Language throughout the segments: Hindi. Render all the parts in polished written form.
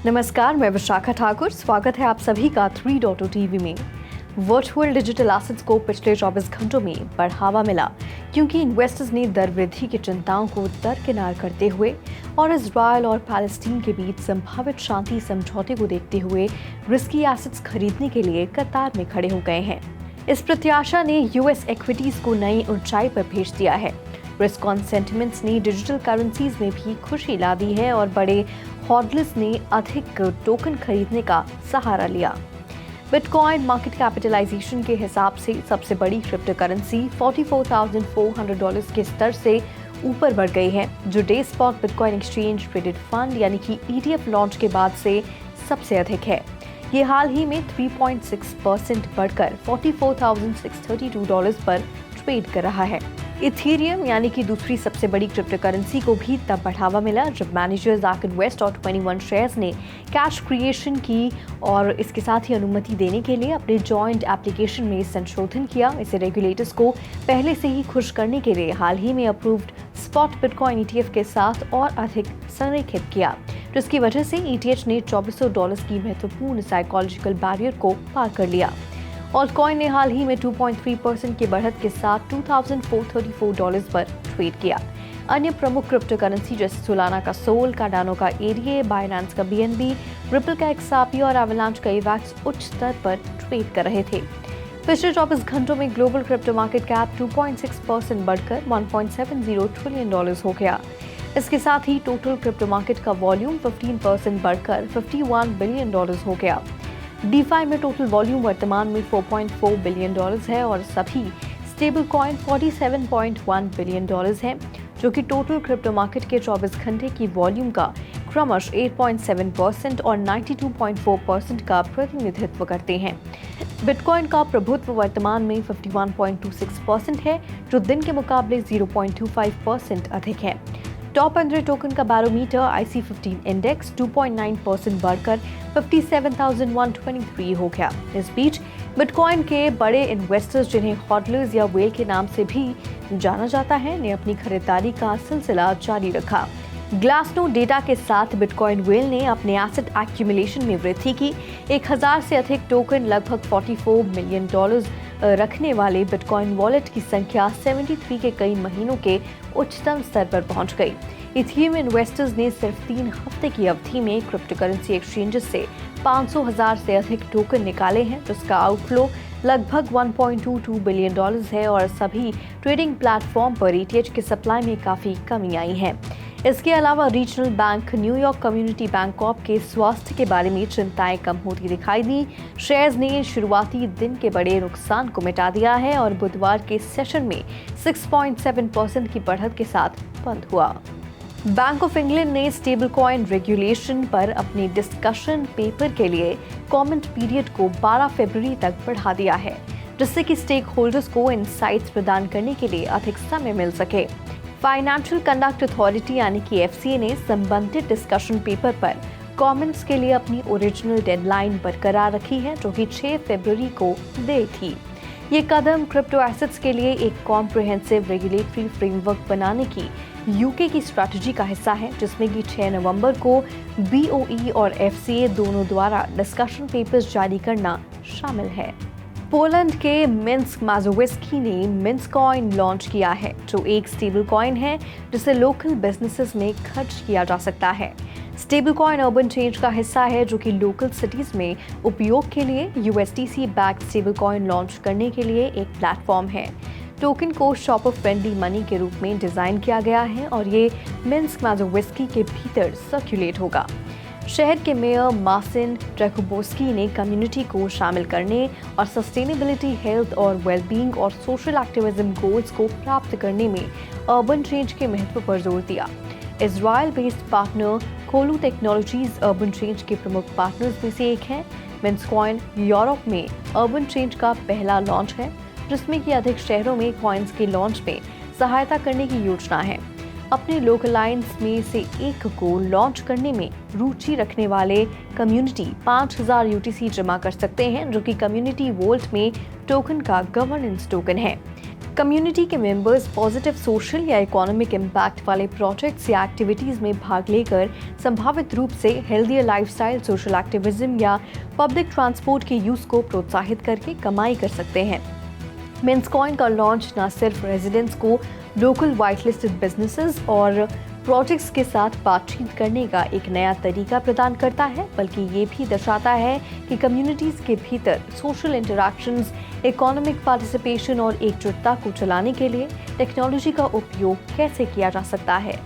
नमस्कार, मैं विशाखा ठाकुर। स्वागत है आप सभी का 3.0 टीवी में। वर्चुअल डिजिटल एसेट्स को पिछले 24 घंटों में बढ़ावा मिला क्योंकि इन्वेस्टर्स ने दर वृद्धि की चिंताओं को दरकिनार करते हुए और इजरायल और पैलेस्टीन के बीच संभावित शांति समझौते को देखते हुए रिस्की एसेट्स खरीदने के लिए कतार में खड़े हो गए हैं। इस प्रत्याशा ने यूएस इक्विटीज को नई ऊंचाई पर भेज दिया है। रिस्क ऑन सेंटिमेंट्स ने डिजिटल करेंसीज में भी खुशी ला दी है और बड़े हॉडलर्स ने अधिक टोकन खरीदने का सहारा लिया। बिटकॉइन मार्केट कैपिटलाइजेशन के हिसाब से सबसे बड़ी क्रिप्टो करेंसी $44,400 के स्तर से ऊपर बढ़ गई है, जो day spot bitcoin exchange traded fund यानी कि ETF लॉन्च के बाद से सबसे अधिक है। ये हाल ही में 3.6% बढ़कर $44,632 पर ट्रेड कर रहा है। इथेरियम यानी कि दूसरी सबसे बड़ी क्रिप्टो करेंसी को भी तब बढ़ावा मिला जब मैनेजर्स आर्क इन्वेस्ट और 21 शेयर्स ने कैश क्रिएशन की और इसके साथ ही अनुमति देने के लिए अपने जॉइंट एप्लीकेशन में संशोधन किया। इसे रेगुलेटर्स को पहले से ही खुश करने के लिए हाल ही में अप्रूव्ड स्पॉट बिटकॉइन ETF के साथ और अधिक संरेखित किया, जिसकी वजह से ETH ने $2400 की महत्वपूर्ण साइकोलॉजिकल बैरियर को पार कर लिया। ऑल्टकॉइन ने हाल ही में 2.3% की बढ़त के साथ $2,434 पर ट्रेड किया। अन्य प्रमुख क्रिप्टो करेंसी जैसे सोलाना का सोल, कार्डानो का एरिए, बाइनेंस का BNB, रिपल का XRP और एवलांच का एवैक्स उच्च स्तर पर ट्रेड कर रहे थे। पिछले 24 घंटों में ग्लोबल क्रिप्टो मार्केट कैप 2.6% बढ़कर $1.70 ट्रिलियन हो गया। इसके साथ ही टोटल क्रिप्टो मार्केट का वॉल्यूम 15% बढ़कर $51 बिलियन हो गया। DeFi में टोटल वॉल्यूम वर्तमान में $4.4 बिलियन है और सभी स्टेबल कॉइन $47.1 बिलियन हैं, जो कि टोटल क्रिप्टो मार्केट के 24 घंटे की वॉल्यूम का क्रमशः 8.7% और 92.4% का प्रतिनिधित्व करते हैं। बिटकॉइन का प्रभुत्व वर्तमान में 51.26% है, जो दिन के मुकाबले 0.25% अधिक है। टॉप 100 टोकन का बैरोमीटर IC15 इंडेक्स 2.9% बढ़कर 57,123 हो गया। इस बीच बिटकॉइन के बड़े इन्वेस्टर्स, जिन्हें हॉडलर्स या वेल के नाम से भी जाना जाता है, ने अपनी खरीदारी का सिलसिला जारी रखा। ग्लासनोड डेटा के साथ बिटकॉइन वेल ने अपने एसेट एक्यूमुलेशन में वृद्धि की। 1000 से अधिक टोकन, लगभग $44 मिलियन रखने वाले बिटकॉइन वॉलेट की संख्या 73 के कई महीनों के उच्चतम स्तर पर पहुंच गई। इथेरियम इन्वेस्टर्स ने सिर्फ 3 हफ्ते की अवधि में क्रिप्टो करेंसी एक्सचेंजेस से 500,000 से अधिक टोकन निकाले हैं, जिसका आउटफ्लो लगभग $1.22 बिलियन है और सभी ट्रेडिंग प्लेटफॉर्म पर ETH के सप्लाई में काफ़ी कमी आई है। इसके अलावा regional bank New York community bank Corp के स्वास्थ्य के बारे में चिंताएं कम होती दिखाई दी। शेयर्स ने शुरुआती दिन के बड़े नुकसान को मिटा दिया है और बुधवार के सेशन में 6.7% की बढ़त के साथ बंद हुआ। बैंक ऑफ इंग्लैंड ने स्टेबल कॉइन रेगुलेशन पर अपने डिस्कशन पेपर के लिए कमेंट पीरियड को 12 फरवरी तक बढ़ा दिया है, जिससे कि स्टेक होल्डर्स को इनसाइट्स प्रदान करने के लिए अधिक समय मिल सके। फाइनेंशियल कंडक्ट अथॉरिटी यानी कि FCA ने संबंधित डिस्कशन पेपर पर कमेंट्स के लिए अपनी ओरिजिनल डेडलाइन बरकरार रखी है, जो कि 6 फरवरी को देय थी। ये कदम क्रिप्टो एसेट्स के लिए एक कॉम्प्रिहेंसिव रेगुलेटरी फ्रेमवर्क बनाने की UK की स्ट्रैटेजी का हिस्सा है, जिसमें कि 6 नवंबर को BOE और FCA दोनों द्वारा डिस्कशन पेपर्स जारी करना शामिल है। पोलैंड के मिन्स्क माज़ोविस्की ने मिन्स्क कॉइन लॉन्च किया है, जो एक स्टेबल कॉइन है जिसे लोकल बिजनेसेस में खर्च किया जा सकता है। स्टेबल कॉइन अर्बन चेंज का हिस्सा है, जो कि लोकल सिटीज में उपयोग के लिए USDC backed stable coin launch करने के लिए एक प्लेटफॉर्म है। टोकन को शॉपर फ्रेंडली मनी के रूप में डिजाइन किया गया है और ये मिन्स्क माज़ोविस्की के भीतर सर्कुलेट होगा। शहर के मेयर मार्सिन ट्रेकुबोस्की ने कम्युनिटी को शामिल करने और सस्टेनेबिलिटी, हेल्थ और वेलबींग और सोशल एक्टिविज्म गोल्स को प्राप्त करने में अर्बन चेंज के महत्व पर जोर दिया। इजराइल बेस्ड पार्टनर कोलू टेक्नोलॉजीज अर्बन चेंज के प्रमुख पार्टनर्स में से एक है। मिन्स्क कॉइन यूरोप में अर्बन चेंज का पहला लॉन्च है, जिसमें कि अधिक शहरों में कॉइन्स के लॉन्च में सहायता करने की योजना है। अपने लोकलाइंस में से एक को लॉन्च करने में रुचि रखने वाले कम्युनिटी 5000 UTC जमा कर सकते हैं, जो कि कम्युनिटी वोल्ट में टोकन का गवर्नेंस टोकन है। कम्युनिटी के मेंबर्स पॉजिटिव सोशल या इकोनॉमिक इम्पैक्ट वाले प्रोजेक्ट्स या एक्टिविटीज में भाग लेकर संभावित रूप से हेल्दियर लाइफस्टाइल, सोशल एक्टिविज्म या पब्लिक ट्रांसपोर्ट के यूज को प्रोत्साहित करके कमाई कर सकते हैं। मिन्सकॉइन का लॉन्च न सिर्फ रेजिडेंट्स को लोकल वाइट लिस्टेड बिजनेसेस और प्रोजेक्ट्स के साथ बातचीत करने का एक नया तरीका प्रदान करता है, बल्कि ये भी दर्शाता है कि कम्युनिटीज के भीतर सोशल इंटरैक्शंस, इकोनॉमिक पार्टिसिपेशन और एकजुटता को चलाने के लिए टेक्नोलॉजी का उपयोग कैसे किया जा सकता है।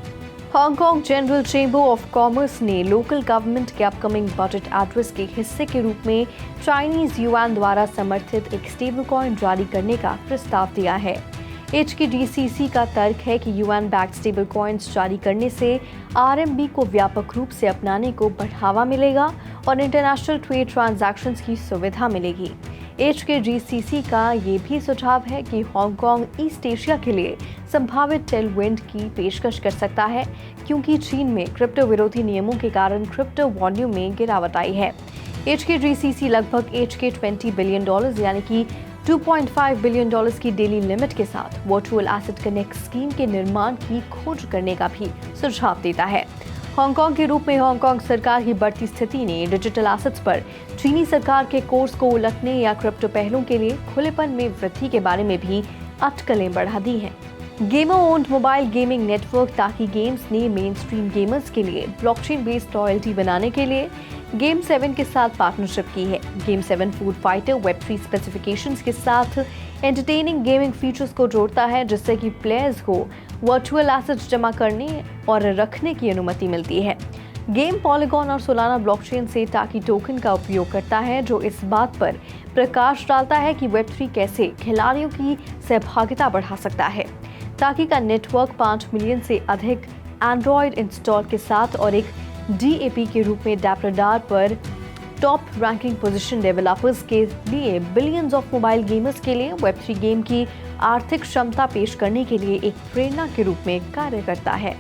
Hong Kong general chamber of commerce ने लोकल गवर्नमेंट के अपकमिंग बजट एड्रेस के हिस्से के रूप में चाइनीज युआन द्वारा समर्थित एक स्टेबल कॉइन जारी करने का प्रस्ताव दिया है। HKDCC का तर्क है कि युआन बैक्ड स्टेबल कॉइन्स जारी करने से RMB को व्यापक रूप से अपनाने को बढ़ावा मिलेगा और इंटरनेशनल ट्रेड ट्रांजैक्शंस की सुविधा मिलेगी। HKDCC का ये भी सुझाव है कि हांगकांग ईस्ट एशिया के लिए संभावित टेलविंड की पेशकश कर सकता है, क्योंकि चीन में क्रिप्टो विरोधी नियमों के कारण क्रिप्टो वॉल्यूम में गिरावट आई है। HKDCC लगभग HK20 बिलियन डॉलर यानी कि $2.5 बिलियन की डेली लिमिट के साथ वर्चुअल एसेट कनेक्ट स्कीम के निर्माण की खोज करने का भी सुझाव देता है। हांगकांग के रूप में हांगकांग सरकार की बढ़ती स्थिति ने डिजिटल एसेट्स पर चीनी सरकार के कोर्स को उलटने या क्रिप्टो पहलों के लिए खुलेपन में वृद्धि के बारे में भी अटकलें बढ़ा दी हैं। Gamer owned mobile gaming network ताकि गेम्स ने मेन स्ट्रीम गेमर्स के लिए ब्लॉकचेन बेस्ड लॉयल्टी बनाने के लिए गेम 7 के साथ पार्टनरशिप की है। Game 7 food fighter Web3 specifications के साथ एंटरटेनिंग गेमिंग फीचर्स को जोड़ता है, जिससे कि प्लेयर्स को वर्चुअल एसेट्स जमा करने और रखने की अनुमति मिलती है। गेम पॉलीगॉन और सोलाना ब्लॉकचेन से टाकी टोकन का उपयोग करता है, जो इस बात पर प्रकाश डालता है कि वेब3 कैसे खिलाड़ियों की सहभागिता बढ़ा सकता है। टाकी का नेटवर्क 5 मिलियन से अधिक एंड्रॉयड इंस्टॉल के साथ और एक DAP के रूप में डैपरडार पर टॉप रैंकिंग पोजीशन डेवलपर्स के लिए बिलियंस ऑफ मोबाइल गेमर्स के लिए वेब3 गेम की आर्थिक क्षमता पेश करने के लिए एक प्रेरणा के रूप में कार्य करता है।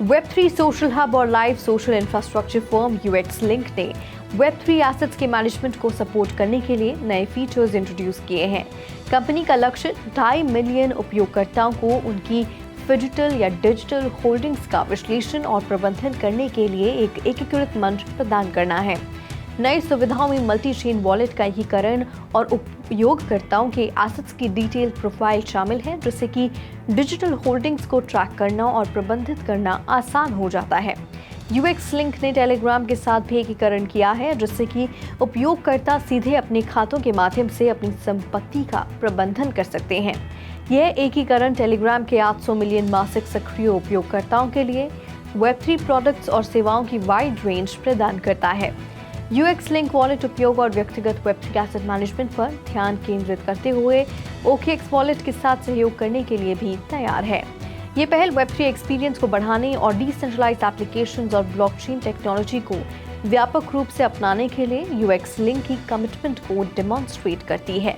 वेब3 सोशल हब और live social infrastructure firm UX link ने वेब3 एसेट्स के मैनेजमेंट को सपोर्ट करने के लिए नए फीचर्स इंट्रोड्यूस किए हैं। कंपनी का लक्ष्य 2.5 मिलियन उपयोगकर्ताओं को उनकी फिजिटल या डिजिटल होल्डिंग्स का विश्लेषण और प्रबंधन करने के लिए एक एकीकृत मंच प्रदान करना है। नई सुविधाओं में मल्टी चेन वॉलेट का एकीकरण और उपयोगकर्ताओं के एसेट्स की डिटेल प्रोफाइल शामिल है, जिससे कि डिजिटल होल्डिंग्स को ट्रैक करना और प्रबंधित करना आसान हो जाता है। UX लिंक ने टेलीग्राम के साथ भी एकीकरण किया है, जिससे कि उपयोगकर्ता सीधे अपने खातों के माध्यम से अपनी संपत्ति का प्रबंधन कर सकते हैं। यह एकीकरण टेलीग्राम के 800 मिलियन मासिक सक्रिय उपयोगकर्ताओं के लिए वेब3 प्रोडक्ट्स और सेवाओं की वाइड रेंज प्रदान करता है। UX लिंक वॉलेट उपयोग और व्यक्तिगत वेब3 एसेट मैनेजमेंट पर ध्यान केंद्रित करते हुए OKX वॉलेट के साथ सहयोग करने के लिए भी तैयार है। ये पहल वेब3 एक्सपीरियंस को बढ़ाने और डिसेंट्रलाइज्ड एप्लीकेशंस और ब्लॉकचेन टेक्नोलॉजी को व्यापक रूप से अपनाने के लिए UX लिंक की कमिटमेंट को डेमोन्स्ट्रेट करती है।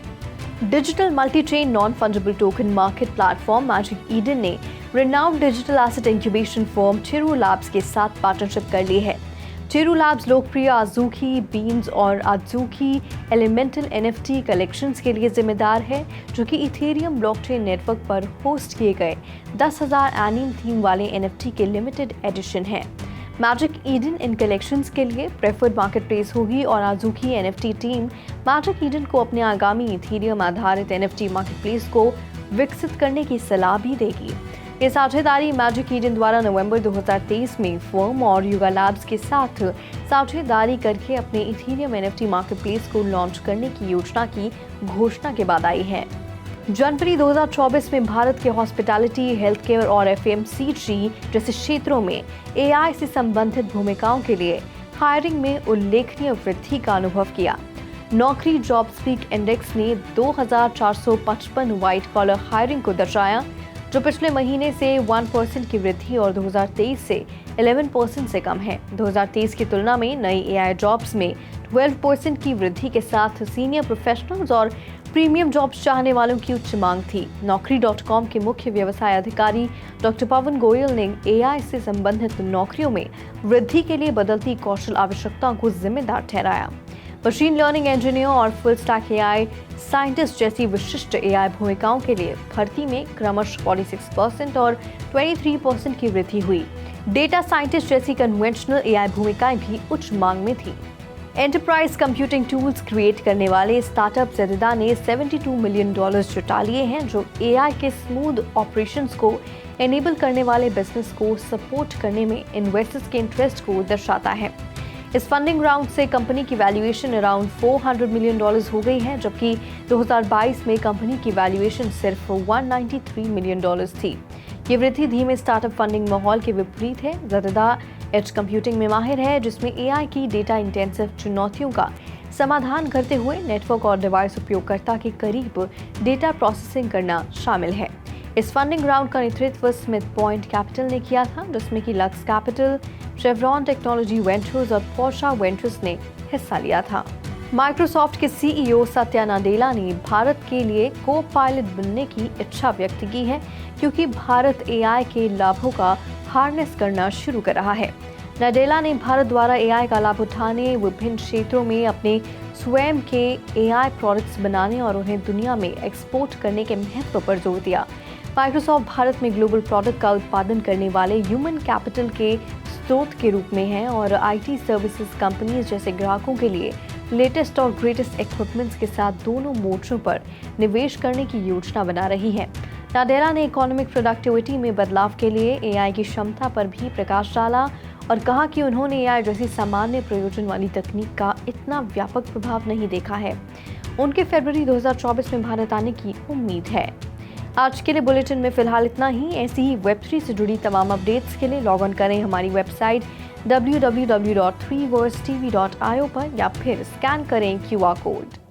Digital multichain non fungible token market platform magic Eden ने renowned digital asset incubation firm Chiru labs के साथ पार्टनरशिप कर ली है। चेरू लैब्स लोकप्रिय आज़ूकी बीन्स और आज़ूकी एलिमेंटल NFT कलेक्शंस के लिए जिम्मेदार है, जो कि इथेरियम ब्लॉकचेन नेटवर्क पर होस्ट किए गए 10,000 एनीम थीम वाले NFT के लिमिटेड एडिशन है। मैजिक ईडन इन कलेक्शंस के लिए प्रेफर्ड मार्केटप्लेस होगी और आज़ूकी NFT टीम मैजिक ईडन को अपने आगामी इथेरियम आधारित NFT मार्केटप्लेस को विकसित करने की सलाह भी देगी। ये साझेदारी मैजिक ईडन द्वारा नवंबर 2023 में फर्म और युगा लैब्स के साथ साझेदारी करके अपने इथेरियम NFT मार्केटप्लेस को लॉन्च करने की योजना की घोषणा के बाद आई है। जनवरी 2024 में भारत के हॉस्पिटैलिटी, हेल्थ केयर और FMCG जैसे क्षेत्रों में AI से संबंधित भूमिकाओं के लिए हायरिंग में उल्लेखनीय वृद्धि का अनुभव किया। नौकरी जॉब स्पीक इंडेक्स ने 2455 व्हाइट कॉलर हायरिंग को दर्शाया, जो पिछले महीने से 1% की वृद्धि और 2023 से 11% से कम है। 2023 की तुलना में नई AI जॉब्स में 12% की वृद्धि के साथ सीनियर प्रोफेशनल्स और प्रीमियम जॉब्स चाहने वालों की उच्च मांग थी। Naukri.com के मुख्य व्यवसाय अधिकारी डॉक्टर पवन गोयल ने AI से संबंधित नौकरियों में वृद्धि के लिए बदलती कौशल आवश्यकताओं को जिम्मेदार ठहराया। मशीन लर्निंग इंजीनियर और फुल स्टैक एआई साइंटिस्ट जैसी विशिष्ट एआई भूमिकाओं के लिए भर्ती में क्रमशः 46% और 23% की वृद्धि हुई। डेटा साइंटिस्ट जैसी कन्वेंशनल एआई भूमिकाएं भी उच्च मांग में थी। एंटरप्राइज कंप्यूटिंग टूल्स क्रिएट करने वाले स्टार्टअप ज़ेडिडा ने $72 मिलियन जुटा लिए हैं, जो एआई के स्मूथ ऑपरेशंस को एनेबल करने वाले बिजनेस को सपोर्ट करने में इन्वेस्टर्स के इंटरेस्ट को दर्शाता है। इस फंडिंग राउंड से कंपनी की वैल्यूएशन अराउंड $400 मिलियन हो गई है, जबकि 2022 में कंपनी की वैल्यूएशन सिर्फ $193 मिलियन थी। ये वृद्धि धीमे स्टार्टअप फंडिंग माहौल के विपरीत है। ज़ेडिडा एज कंप्यूटिंग में माहिर है, जिसमें एआई की डेटा इंटेंसिव चुनौतियों का समाधान करते हुए नेटवर्क और डिवाइस उपयोगकर्ता के करीब डेटा प्रोसेसिंग करना शामिल है। इस फंडिंग राउंड का नेतृत्व स्मिथ पॉइंट कैपिटल ने किया था, जिसमें कि lux capital, chevron technology ventures और पोर्शा वेंचर्स ने हिस्सा लिया था। माइक्रोसॉफ्ट के सीईओ सत्या नाडेला ने भारत के लिए को पायलट बनने की इच्छा व्यक्त की है, क्योंकि भारत एआई के लाभों का हार्नेस करना शुरू कर रहा है। नाडेला ने भारत द्वारा एआई का लाभ उठाने, विभिन्न क्षेत्रों में अपने स्वयं के एआई प्रोडक्ट्स बनाने और उन्हें दुनिया में एक्सपोर्ट करने के महत्व पर जोर दिया। माइक्रोसॉफ्ट भारत में ग्लोबल प्रोडक्ट का उत्पादन करने वाले ह्यूमन कैपिटल के स्रोत के रूप में है और आईटी सर्विसेज कंपनीज जैसे ग्राहकों के लिए लेटेस्ट और ग्रेटेस्ट इक्विपमेंट्स के साथ दोनों मोर्चों पर निवेश करने की योजना बना रही है। नाडेला ने इकोनॉमिक प्रोडक्टिविटी में बदलाव के लिए एआई की क्षमता पर भी प्रकाश डाला और कहा कि उन्होंने एआई जैसी सामान्य प्रयोजन वाली तकनीक का इतना व्यापक प्रभाव नहीं देखा है। उनके फरवरी 2024 में भारत आने की उम्मीद है। आज के लिए बुलेटिन में फिलहाल इतना ही। ऐसी ही वेब3 से जुड़ी तमाम अपडेट्स के लिए लॉग ऑन करें हमारी वेबसाइट www.3versetv.io पर या फिर स्कैन करें QR कोड।